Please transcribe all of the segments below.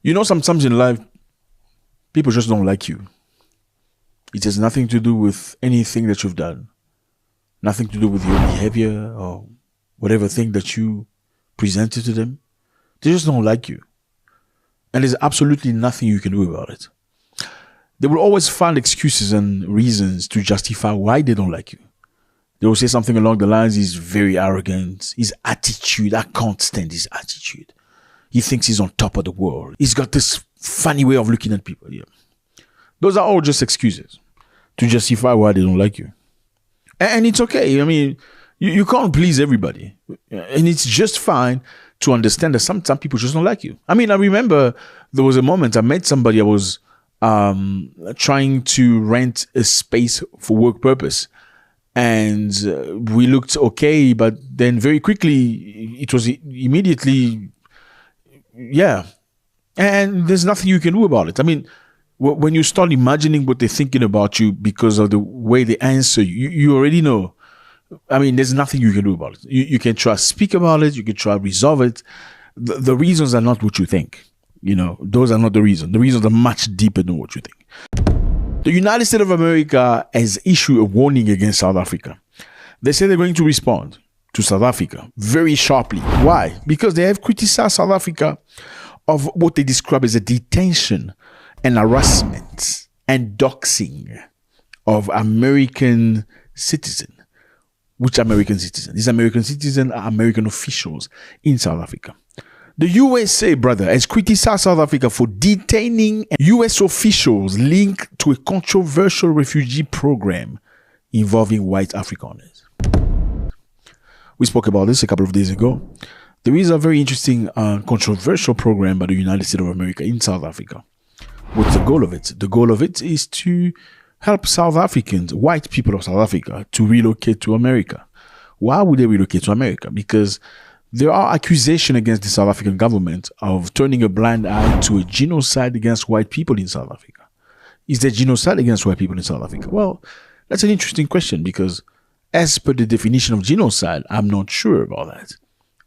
You know, sometimes in life, people just don't like you. It has nothing to do with anything that you've done, nothing to do with your behavior or whatever thing that you presented to them. They just don't like you. And there's absolutely nothing you can do about it. They will always find excuses and reasons to justify why they don't like you. They will say something along the lines, he's very arrogant, his attitude, I can't stand his attitude. He thinks he's on top of the world. He's got this funny way of looking at people. Yeah. Those are all just excuses to justify why they don't like you. And it's okay. I mean, you can't please everybody. And it's just fine to understand that sometimes people just don't like you. I mean, I remember there was a moment I met somebody. I was trying to rent a space for work purpose. And we looked okay, but then very quickly, it was immediately, yeah. And there's nothing you can do about it. I mean, when you start imagining what they're thinking about you because of the way they answer you, you already know. I mean, there's nothing you can do about it. You can try to speak about it. You can try to resolve it. The reasons are not what you think. You know, those are not the reasons. The reasons are much deeper than what you think. The United States of America has issued a warning against South Africa. They say they're going to respond to South Africa very sharply. Why? Because they have criticized South Africa of what they describe as a detention and harassment and doxing of American citizens. Which American citizens? These American citizens are American officials in South Africa. The USA, brother, has criticized South Africa for detaining US officials linked to a controversial refugee program involving white Afrikaners. We spoke about this a couple of days ago. There is a very interesting controversial program by the United States of America in South Africa. What's the goal of it? The goal of it is to help South Africans, white people of South Africa, to relocate to America. Why would they relocate to America? Because there are accusations against the South African government of turning a blind eye to a genocide against white people in South Africa. Is there genocide against white people in South Africa? Well, that's an interesting question because as per the definition of genocide, I'm not sure about that.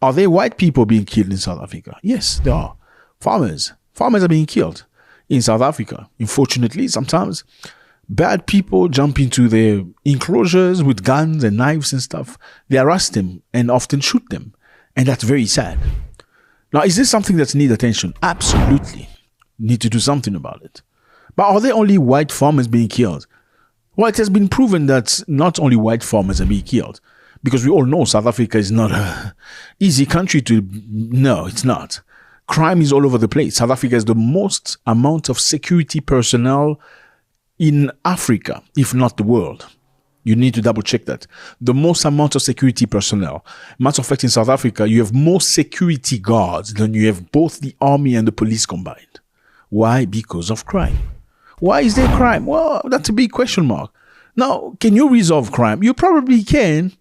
Are there white people being killed in South Africa? Yes, there are. Farmers are being killed in South Africa. Unfortunately, sometimes bad people jump into their enclosures with guns and knives and stuff. They arrest them and often shoot them. And that's very sad. Now, is this something that needs attention? Absolutely. Need to do something about it. But are there only white farmers being killed? Well, it has been proven that not only white farmers are being killed. Because we all know South Africa is not an easy country to... No, it's not. Crime is all over the place. South Africa has the most amount of security personnel in Africa, if not the world. You need to double check that. The most amount of security personnel. Matter of fact, in South Africa, you have more security guards than you have both the army and the police combined. Why? Because of crime. Why is there crime? Well, that's a big question mark. Now, can you resolve crime? You probably can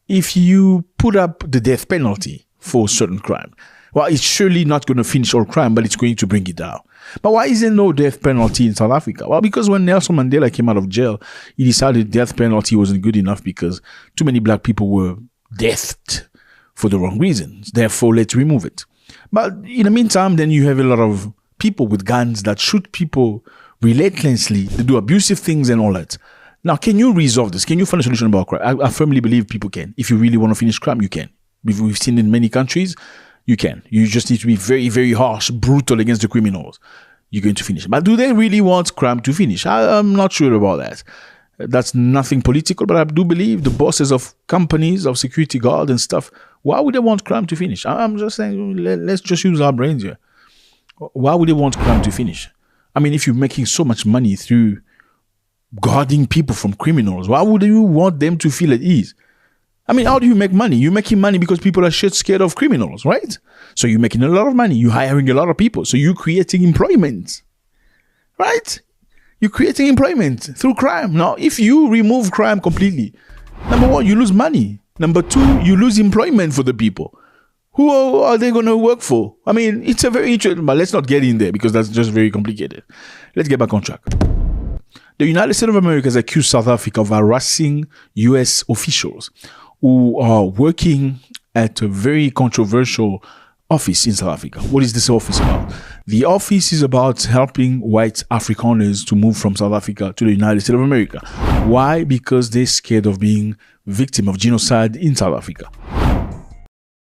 if you put up the death penalty for certain crime. Well, it's surely not going to finish all crime, but it's going to bring it down. But why is there no death penalty in South Africa? Well, because when Nelson Mandela came out of jail, he decided death penalty wasn't good enough because too many black people were deathed for the wrong reasons. Therefore, let's remove it. But in the meantime, then you have a lot of people with guns that shoot people relentlessly, they do abusive things and all that. Now, can you resolve this? Can you find a solution about crime? I firmly believe people can. If you really want to finish crime, you can. We've seen in many countries, you can. You just need to be very, very harsh, brutal against the criminals. You're going to finish. But do they really want crime to finish? I'm not sure about that. That's nothing political, but I do believe the bosses of companies, of security guards and stuff, why would they want crime to finish? I'm just saying, let's just use our brains here. Why would they want crime to finish? I mean, if you're making so much money through guarding people from criminals, why would you want them to feel at ease? I mean, how do you make money? You're making money because people are shit scared of criminals, right? So you're making a lot of money. You're hiring a lot of people. So you're creating employment, right? You're creating employment through crime. Now, if you remove crime completely, number one, you lose money. Number two, you lose employment for the people. Who are they going to work for? I mean, it's a very interesting, but let's not get in there because that's just very complicated. Let's get back on track. The United States of America has accused South Africa of harassing U.S. officials who are working at a very controversial office in South Africa. What is this office about? The office is about helping white Afrikaners to move from South Africa to the United States of America. Why? Because they're scared of being victim of genocide in South Africa.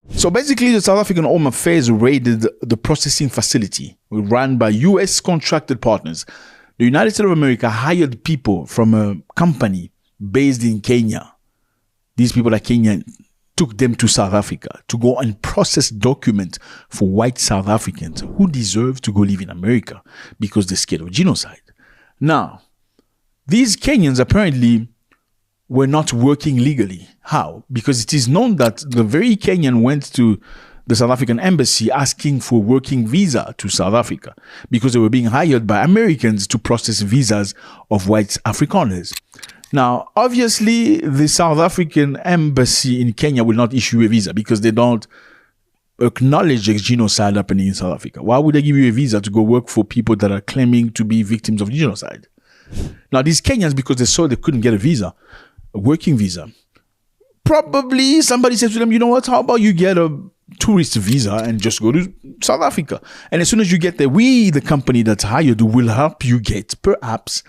So basically, the South African Home Affairs raided the processing facility run by US contracted partners. The United States of America hired people from a company based in Kenya. These people are Kenyan, took them to South Africa to go and process documents for white South Africans who deserve to go live in America because they're scared of genocide. Now, these Kenyans apparently were not working legally. How? Because it is known that the very Kenyan went to the South African embassy asking for working visa to South Africa because they were being hired by Americans to process visas of white Afrikaners. Now, obviously, the South African embassy in Kenya will not issue a visa because they don't acknowledge a genocide happening in South Africa. Why would they give you a visa to go work for people that are claiming to be victims of genocide? Now, these Kenyans, because they saw they couldn't get a working visa, probably somebody said to them, you know what, how about you get a tourist visa and just go to South Africa? And as soon as you get there, we, the company that's hired, will help you get perhaps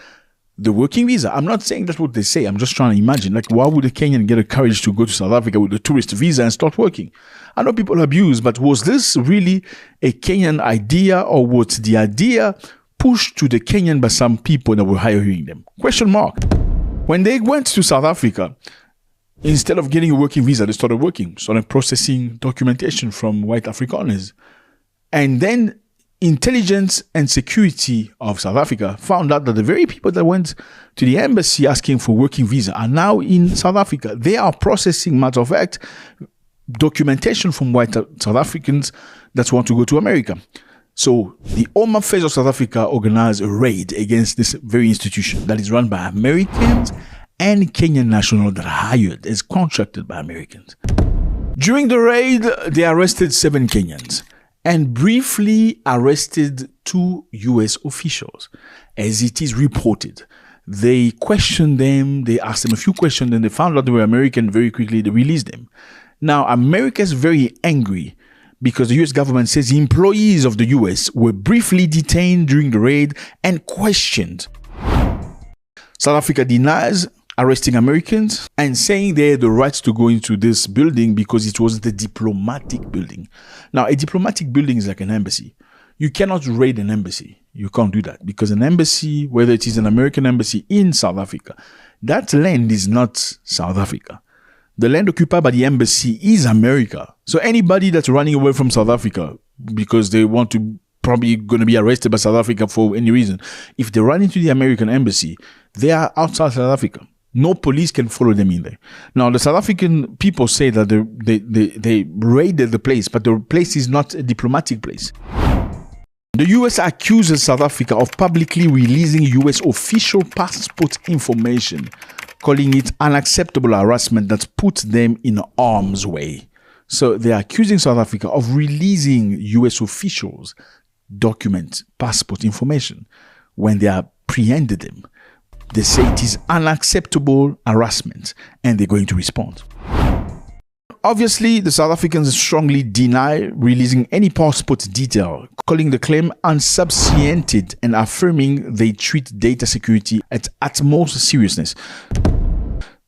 the working visa. I'm not saying that's what they say. I'm just trying to imagine, like, why would a Kenyan get the courage to go to South Africa with a tourist visa and start working? I know people abuse, but was this really a Kenyan idea, or was the idea pushed to the Kenyan by some people that were hiring them? Question mark. When they went to South Africa, instead of getting a working visa, they started processing documentation from white Afrikaners. And then intelligence and security of South Africa found out that the very people that went to the embassy asking for working visa are now in South Africa. They are processing, matter of fact, documentation from white South Africans that want to go to America. So the Home Affairs of South Africa organized a raid against this very institution that is run by Americans and Kenyan nationals that are hired as contracted by Americans. During the raid, they arrested 7 Kenyans and briefly arrested 2 US officials. As it is reported, they questioned them, they asked them a few questions, and they found out they were American. Very quickly, they released them. Now, America is very angry because the US government says the employees of the US were briefly detained during the raid and questioned. South Africa denies arresting Americans and saying they had the right to go into this building because it wasn't a diplomatic building. Now, a diplomatic building is like an embassy. You cannot raid an embassy. You can't do that because an embassy, whether it is an American embassy in South Africa, that land is not South Africa. The land occupied by the embassy is America. So anybody that's running away from South Africa because they want to probably going to be arrested by South Africa for any reason, if they run into the American embassy, they are outside South Africa. No police can follow them in there. Now, the South African people say that they raided the place, but the place is not a diplomatic place. The US accuses South Africa of publicly releasing US official passport information, calling it unacceptable harassment that puts them in harm's way. So they are accusing South Africa of releasing US officials' passport information when they apprehended them. They say it is unacceptable harassment and they're going to respond. Obviously, the South Africans strongly deny releasing any passport detail, calling the claim unsubstantiated and affirming they treat data security at utmost seriousness.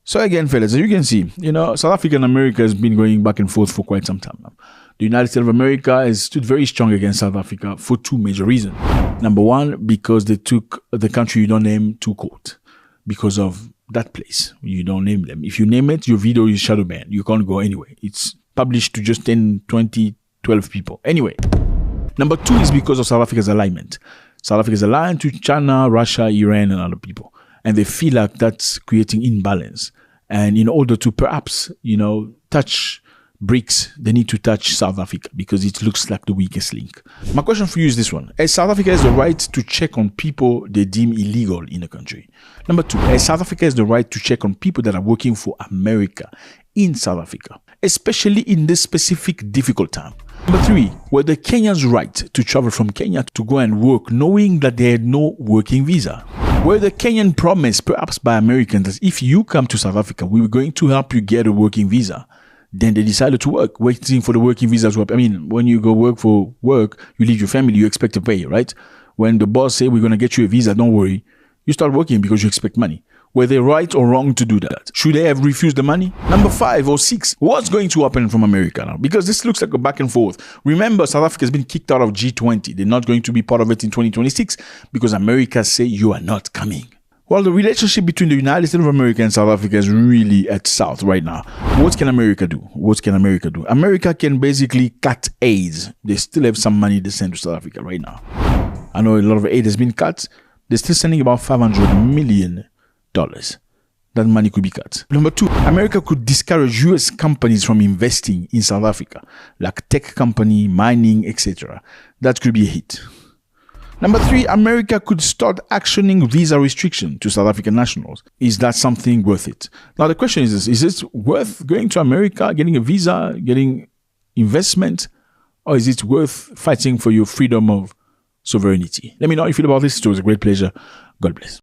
So again, fellas, as you can see, South Africa and America has been going back and forth for quite some time now. The United States of America has stood very strong against South Africa for 2 major reasons. Number one, because they took the country you don't name to court because of that place. You don't name them. If you name it, your video is shadow banned. You can't go anywhere. It's published to just 10, 20, 12 people. Anyway, number 2 is because of South Africa's alignment. South Africa is aligned to China, Russia, Iran, and other people. And they feel like that's creating imbalance. And in order to perhaps, touch BRICS, they need to touch South Africa because it looks like the weakest link. My question for you is this one. As South Africa has the right to check on people they deem illegal in the country. Number 2, as South Africa has the right to check on people that are working for America in South Africa, especially in this specific difficult time. Number 3, were the Kenyans right to travel from Kenya to go and work knowing that they had no working visa? Were the Kenyan promised, perhaps by Americans, that if you come to South Africa, we were going to help you get a working visa? Then they decided to work, waiting for the working visa to happen. I mean, when you go work for work, you leave your family, you expect to pay, right? When the boss say, we're going to get you a visa, don't worry. You start working because you expect money. Were they right or wrong to do that? Should they have refused the money? Number 5 or 6, what's going to happen from America now? Because this looks like a back and forth. Remember, South Africa has been kicked out of G20. They're not going to be part of it in 2026 because America say you are not coming. Well, the relationship between the United States of America and South Africa is really at south right now. What can America do? America can basically cut aid. They still have some money they send to South Africa right now. I know a lot of aid has been cut. They're still sending about $500 million. That money could be cut. Number 2, America could discourage US companies from investing in South Africa, like tech company, mining, etc. That could be a hit. Number 3, America could start actioning visa restriction to South African nationals. Is that something worth it? Now the question is this: is it worth going to America, getting a visa, getting investment, or is it worth fighting for your freedom of sovereignty? Let me know how you feel about this. It was a great pleasure. God bless.